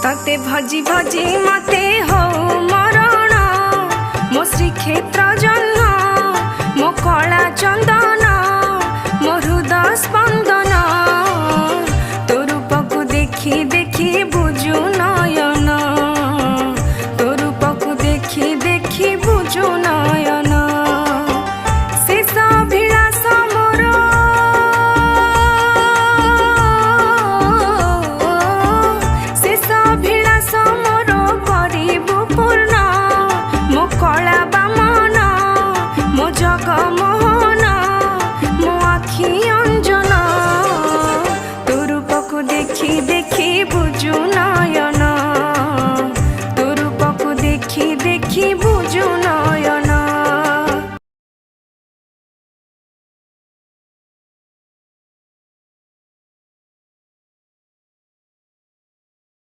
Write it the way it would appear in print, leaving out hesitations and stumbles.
तते भजी भजी मते हो मरण मो श्रीक्षेत्र जन्म मो कला चंदन मो हृदय स्पंदन तो रूप को देखी देखी बुझु न